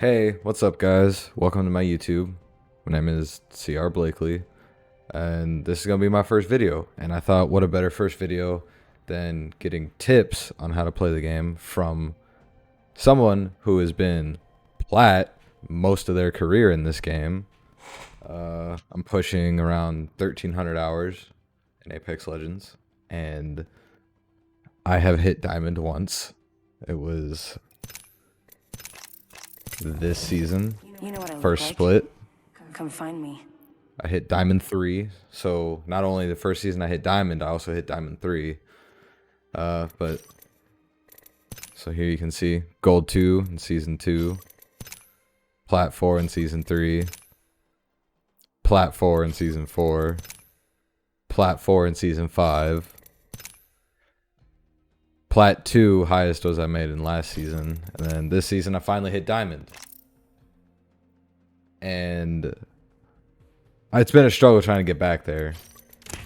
Hey, what's up guys? Welcome to my YouTube. My name is CR Blakely, and this is gonna be my first video. And I thought, what a better first video than getting tips on how to play the game from someone who has been plat most of their career in this game. I'm pushing around 1,300 hours in Apex Legends, and I have hit diamond once. It was this season, first split. Come find me. I hit diamond 3, so not only the first season I hit diamond, I also hit diamond 3. But so here you can see gold 2 in season 2, plat 4 in season 3, plat 4 in season 4, plat 4 in season 5, plat 2 highest was I made in last season, and then this season I finally hit diamond. And it's been a struggle trying to get back there.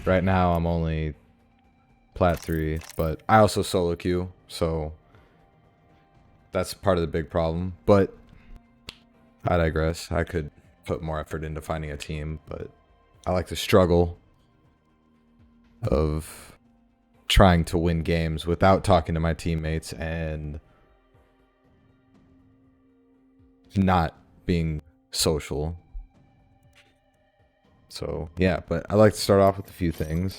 Right now I'm only plat 3, but I also solo queue, so that's part of the big problem. But I digress. I could put more effort into finding a team, but I like the struggle of trying to win games without talking to my teammates and not being social. So yeah, but I like to start off with a few things.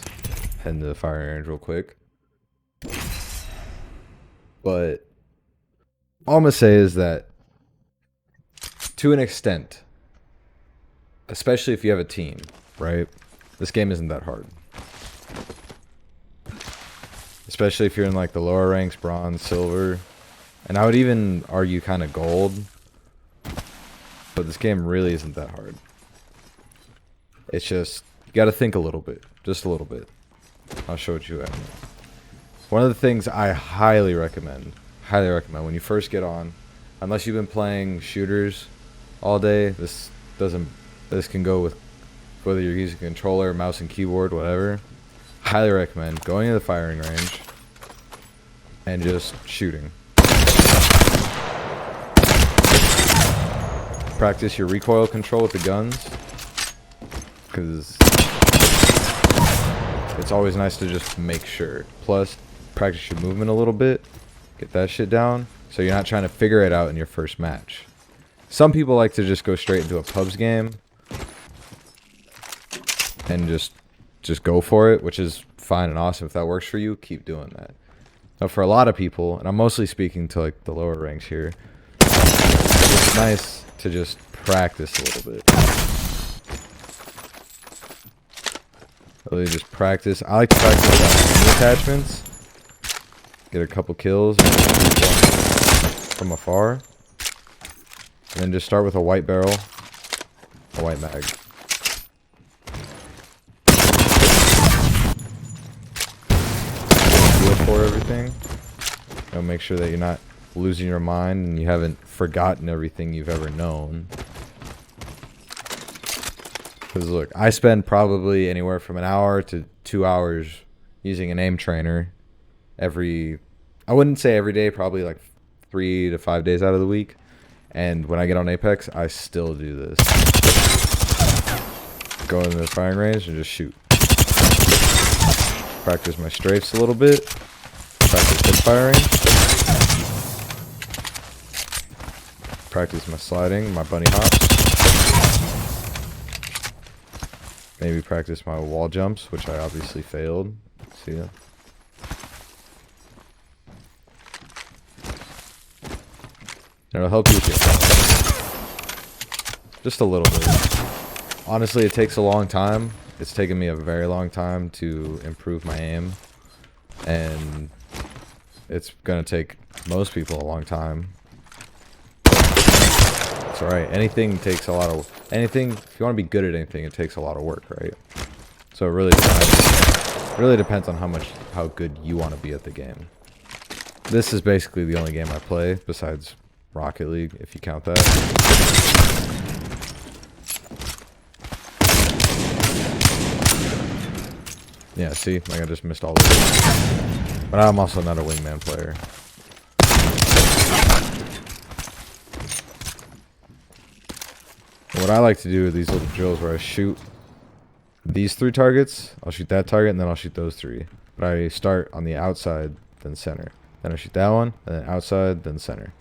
Head into the firing range real quick. But all I'm gonna say is that to an extent, especially if you have a team, right? This game isn't that hard. Especially if you're in like the lower ranks, bronze, silver, and I would even argue kind of gold. But this game really isn't that hard. It's just, you gotta think a little bit, just a little bit. I'll show it you at. One of the things I highly recommend when you first get on, unless you've been playing shooters all day, this can go with whether you're using a controller, mouse and keyboard, whatever. Highly recommend going to the firing range and just shooting. Practice your recoil control with the guns, because it's always nice to just make sure. Plus, practice your movement a little bit, get that shit down, so you're not trying to figure it out in your first match. Some people like to just go straight into a pubs game and just go for it, which is fine and awesome. If that works for you, keep doing that. Now, for a lot of people, and I'm mostly speaking to like the lower ranks here, it's nice to just practice a little bit. Really just practice. I like to practice on attachments. Get a couple kills from afar. And then just start with a white barrel, a white mag. Feel for everything. Make sure that you're not losing your mind and you haven't forgotten everything you've ever known. Because look, I spend probably anywhere from an hour to 2 hours using an aim trainer I wouldn't say every day, probably like 3 to 5 days out of the week. And when I get on Apex, I still do this. Go into the firing range and just shoot. Practice my strafes a little bit. Practice hip firing. Practice my sliding, my bunny hops. Maybe practice my wall jumps, which I obviously failed. See ya. It'll help you with your just a little bit. Honestly, it takes a long time. It's taken me a very long time to improve my aim, and it's gonna take most people a long time. It's alright. Anything takes a lot of anything. If you want to be good at anything, it takes a lot of work, right? So it really depends on how good you want to be at the game. This is basically the only game I play besides Rocket League, if you count that. Yeah, see, like I just missed all of it. But I'm also not a wingman player. what I like to do are these little drills where I shoot these 3 targets. I'll shoot that target, and then I'll shoot those 3. But I start on the outside, then center. Then I shoot that one, and then outside, then center.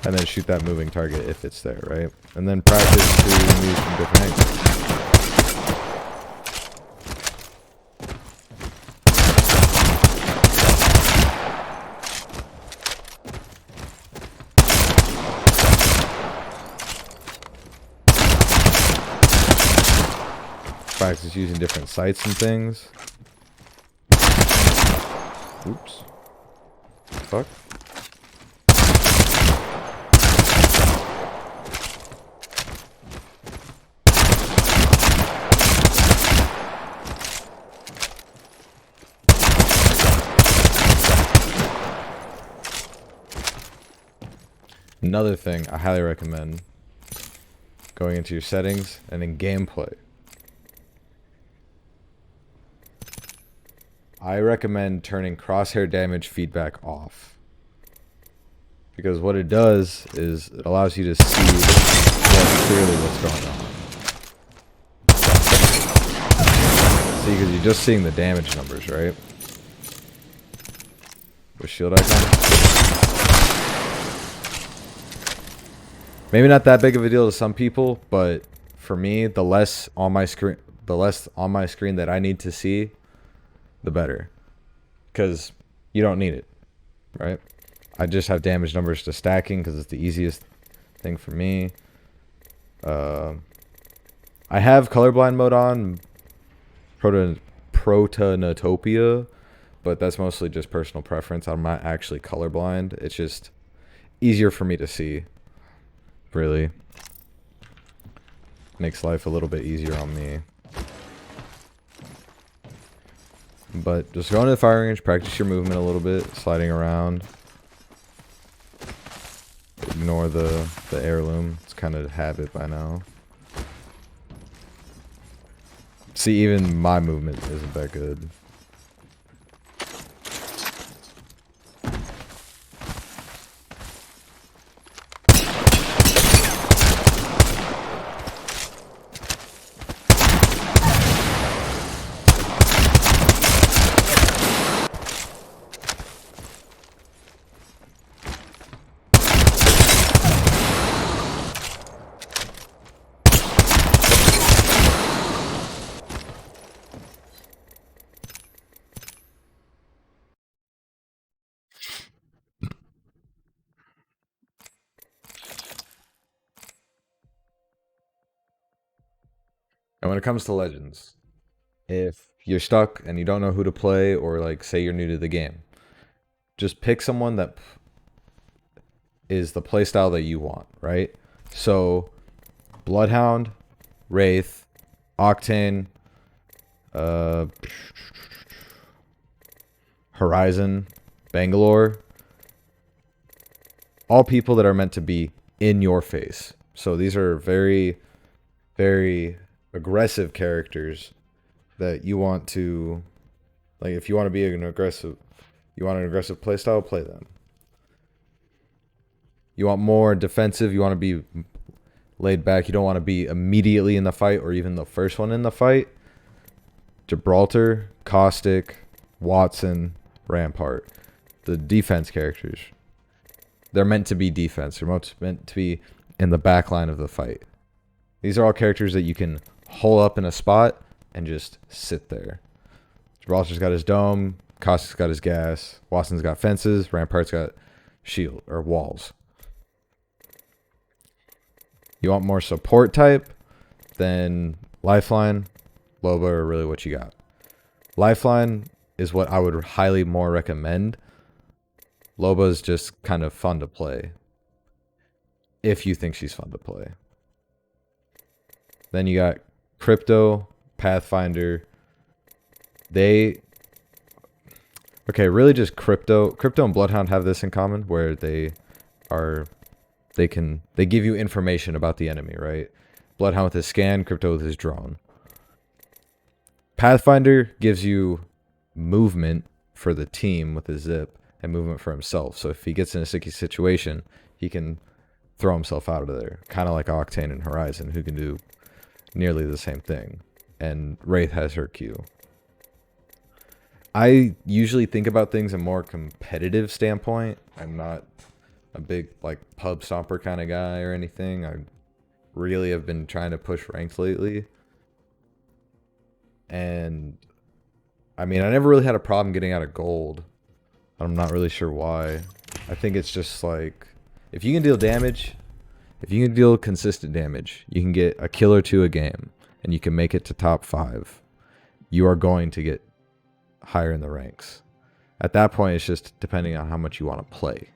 And then shoot that moving target if it's there, right? And then practice shooting these from different angles. Practice using different sights and things. Oops. Fuck. Another thing I highly recommend going into your settings and in gameplay. I recommend turning crosshair damage feedback off. Because what it does is it allows you to see more clearly what's going on. See, because you're just seeing the damage numbers, right? With shield icon. Maybe not that big of a deal to some people, but for me, the less on my screen that I need to see, the better. Because you don't need it, right? I just have damage numbers to stacking because it's the easiest thing for me. I have colorblind mode on Protonotopia, but that's mostly just personal preference. I'm not actually colorblind. It's just easier for me to see. Really makes life a little bit easier on me. But just go into the firing range, practice your movement a little bit, sliding around. Ignore the heirloom. It's kind of habit by now. See, even my movement isn't that good. And when it comes to Legends, if you're stuck and you don't know who to play, or like say you're new to the game, just pick someone that is the playstyle that you want, right? So Bloodhound, Wraith, Octane, Horizon, Bangalore, all people that are meant to be in your face. So these are very, very aggressive characters that you want to, like, if you want to be an aggressive, you want an aggressive playstyle, play them. You want more defensive, you want to be laid back, you don't want to be immediately in the fight or even the first one in the fight. Gibraltar, Caustic, Watson, Rampart. The defense characters. They're meant to be defense. They're meant to be in the back line of the fight. These are all characters that you can hole up in a spot and just sit there. Gibraltar's got his dome, Caustic's got his gas, Watson's got fences, Rampart's got shield or walls. You want more support type, then Lifeline, Loba are really what you got. Lifeline is what I would highly more recommend. Loba is just kind of fun to play, if you think she's fun to play. Then you got Crypto, Pathfinder. Really just Crypto. Crypto and Bloodhound have this in common, where they give you information about the enemy, right? Bloodhound with his scan, Crypto with his drone. Pathfinder gives you movement for the team with his zip, and movement for himself. So if he gets in a sticky situation, he can throw himself out of there. Kind of like Octane and Horizon, who can do nearly the same thing. And Wraith has her Q. I usually think about things in a more competitive standpoint. I'm not a big like pub stomper kind of guy or anything. I really have been trying to push ranked lately. And I mean, I never really had a problem getting out of gold. I'm not really sure why. I think it's just like, if you can deal damage, if you can deal consistent damage, you can get a kill or two a game, and you can make it to top 5. You are going to get higher in the ranks. At that point, it's just depending on how much you want to play.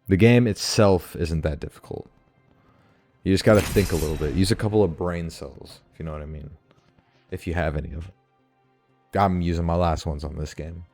The game itself isn't that difficult. You just got to think a little bit. Use a couple of brain cells, if you know what I mean. If you have any of them. I'm using my last ones on this game.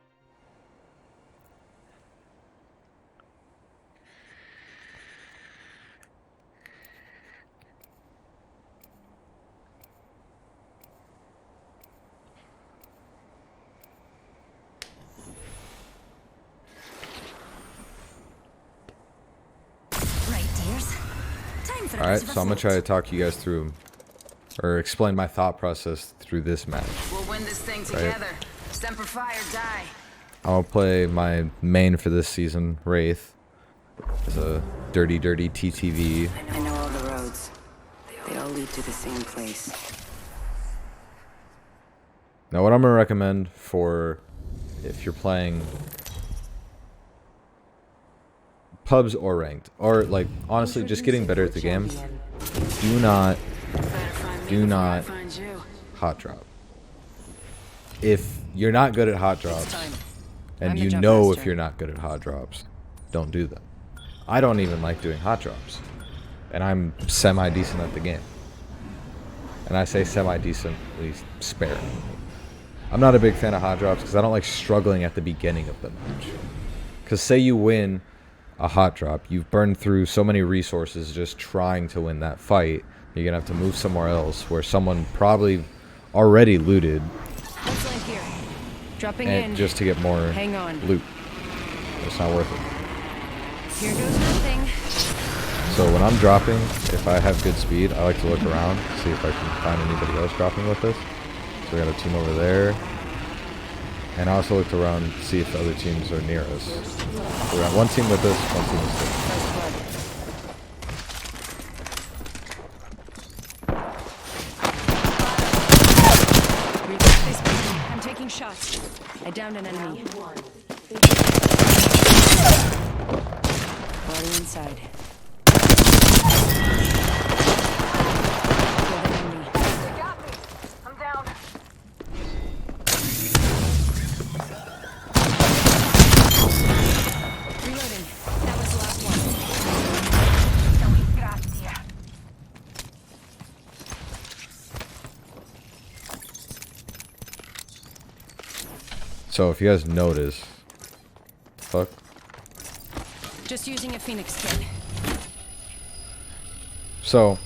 Alright, so I'm going to try to talk you guys through, or explain my thought process through this match. We'll win this thing together. Semper Fi or die. I'll play my main for this season, Wraith. It's a dirty TTV. I know all the roads. They all lead to the same place. Now what I'm going to recommend for if you're playing pubs or ranked, or like honestly just getting better at the game, do not hot drop. If you're not good at hot drops, and you know if you're not good at hot drops, don't do them. I don't even like doing hot drops, and I'm semi-decent at the game. And I say semi-decently sparingly. I'm not a big fan of hot drops because I don't like struggling at the beginning of the match. Because say you win a hot drop, you've burned through so many resources just trying to win that fight, you're gonna have to move somewhere else where someone probably already looted, Let's land here. Dropping and in. just to get more Hang on. loot. It's not worth it. Here goes nothing. So when I'm dropping, if I have good speed, I like to look around, see if I can find anybody else dropping with us. So we got a team over there. And I also looked around to see if the other teams are near us. So we got one team with us, one team with us. I'm taking shots. I downed an enemy. Body inside. Killed an enemy. They got me. I'm down. Reloading. That was the last one. So if you guys notice, fuck. Just using a Phoenix kit. So,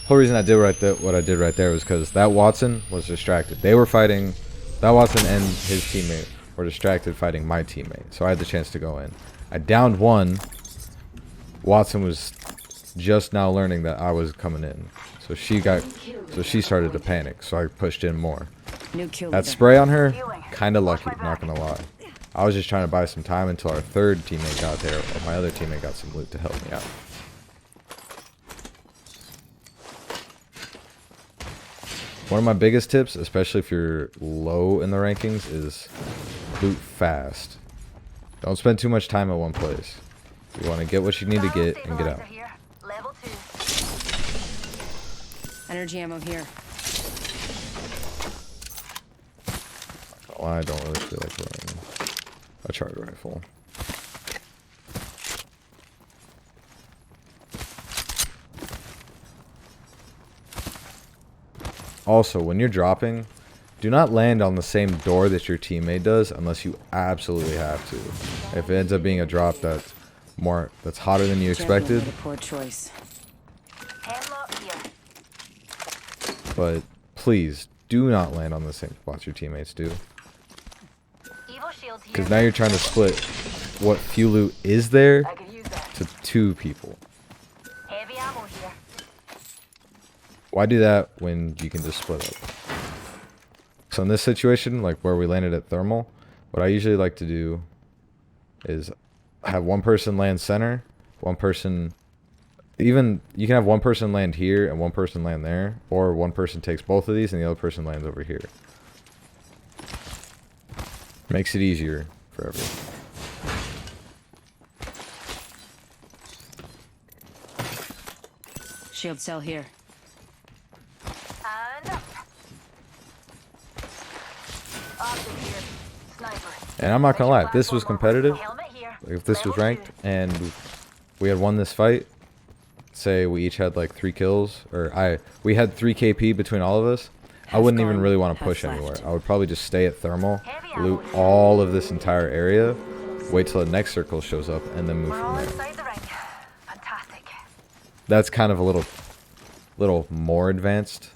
whole reason I did what I did right there was because that Watson was distracted. They were fighting, that Watson and his teammate were distracted fighting my teammate. So I had the chance to go in. I downed one. Watson was just now learning that I was coming in. So she started to panic. So I pushed in more. New kill That leader. spray on her, kind of lucky, not gonna lie. I was just trying to buy some time until our third teammate got there, or my other teammate got some loot to help me out. One of my biggest tips, especially if you're low in the rankings, is loot fast. Don't spend too much time at one place. You want to get what you need to get and get out. Level 2. Energy ammo here. Oh, I don't really feel like running a charge rifle. Also, when you're dropping, do not land on the same door that your teammate does unless you absolutely have to. If it ends up being a drop that's hotter than you expected, Made a poor choice. Handlock here. but please do not land on the same spots your teammates do. Because now you're trying to split what fuel loot is there I could use that. to 2 people. Heavy ammo here. Why do that when you can just split up? So in this situation, like where we landed at thermal, what I usually like to do is have one person land center, one person, even you can have one person land here and one person land there, or one person takes both of these and the other person lands over here. Makes it easier for everyone. Shield cell here. And up. Optic here. Sniper. And I'm not gonna lie, if this was competitive, Helmet here. if this was Level ranked and we had won this fight, say we each had like 3 kills, or we had 3 KP between all of us, I wouldn't even gone, really want to half push left. anywhere. I would probably just stay at thermal, loot all of this entire area, wait till the next circle shows up, and then move We're from all there. inside the ring. Fantastic. That's kind of a little more advanced,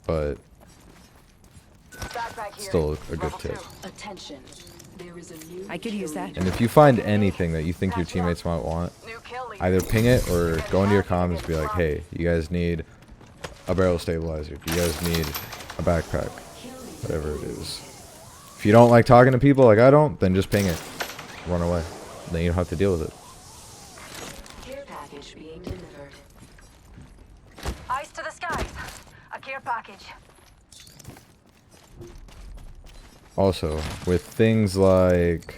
but Backpack here. still a good Level tip. 2. Attention. There is a new I could use that. And if you find anything that you think your teammates might want, New kill lead. either ping it or go into your comms and be like, hey, you guys need a barrel stabilizer. Do you guys need a backpack? Whatever it is. If you don't like talking to people like I don't, then just ping it. Run away. Then you don't have to deal with it. care package being delivered. Eyes to the skies. A care package. Also, with things like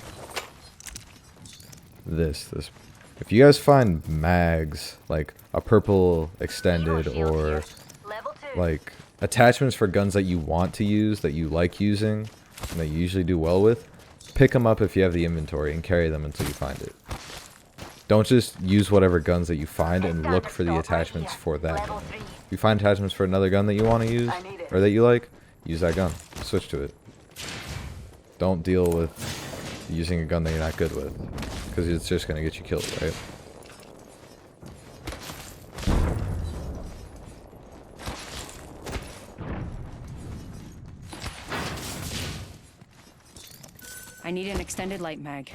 this, if you guys find mags, like a purple extended Hero shield or here. Level 2. like attachments for guns that you want to use, that you like using, and that you usually do well with, pick them up if you have the inventory and carry them until you find it. Don't just use whatever guns that you find and look for the attachments for that Level gun. 3. If you find attachments for another gun that you want to use I need it. or that you like, use that gun. Switch to it. Don't deal with using a gun that you're not good with, because it's just going to get you killed, right? I need an extended light mag.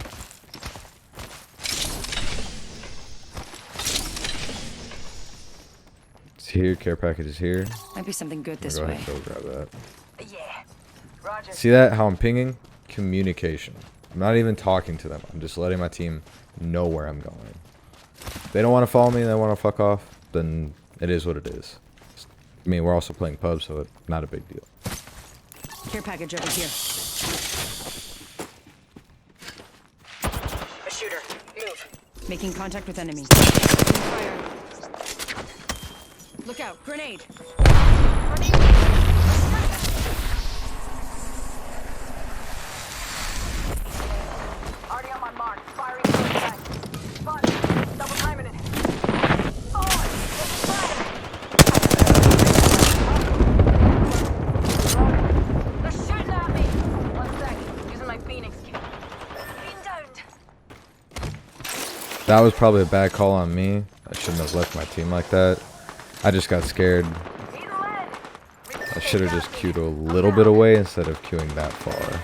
It's here, care package is here. Might be something good this Go way. ahead and go grab that. Yeah. Roger. See that? How I'm pinging? Communication. I'm not even talking to them. I'm just letting my team know where I'm going. If they don't want to follow me, they want to fuck off, then it is what it is. I mean, we're also playing pub, so it's not a big deal. Care package over here. A shooter. Move. Making contact with enemy. Fire. Look out! Grenade! Already on my mark. Firing from the back. Spot. Double timing it. Oh, it's fire. They're shooting at me. 1 sec. Using my Phoenix kit. Being downed. That was probably a bad call on me. I shouldn't have left my team like that. I just got scared. Need lead. I should have just queued a little bit away instead of queuing that far.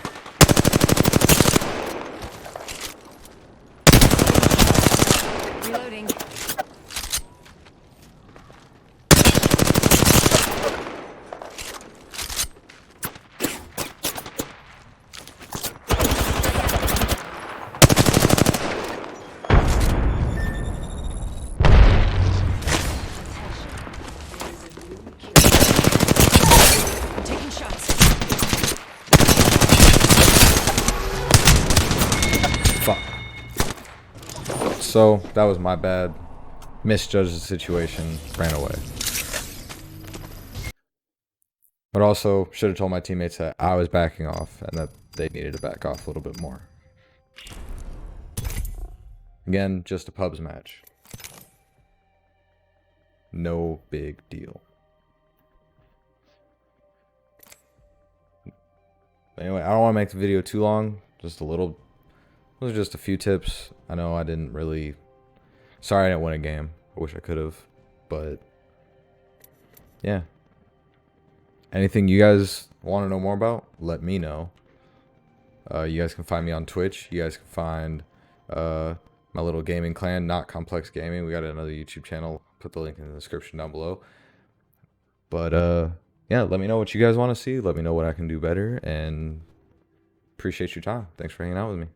Reloading. Taking shots. Fuck. So, that was my bad. Misjudged the situation, ran away. But also, should have told my teammates that I was backing off and that they needed to back off a little bit more. Again, just a pubs match. No big deal. Anyway, I don't want to make the video too long. Just a little. Those are just a few tips. I know I didn't really. Sorry I didn't win a game. I wish I could have. But. Yeah. Anything you guys want to know more about, let me know. You guys can find me on Twitch. You guys can find my little gaming clan, Not Complex Gaming. We got another YouTube channel. Put the link in the description down below. But yeah, let me know what you guys want to see. Let me know what I can do better. And appreciate your time. Thanks for hanging out with me.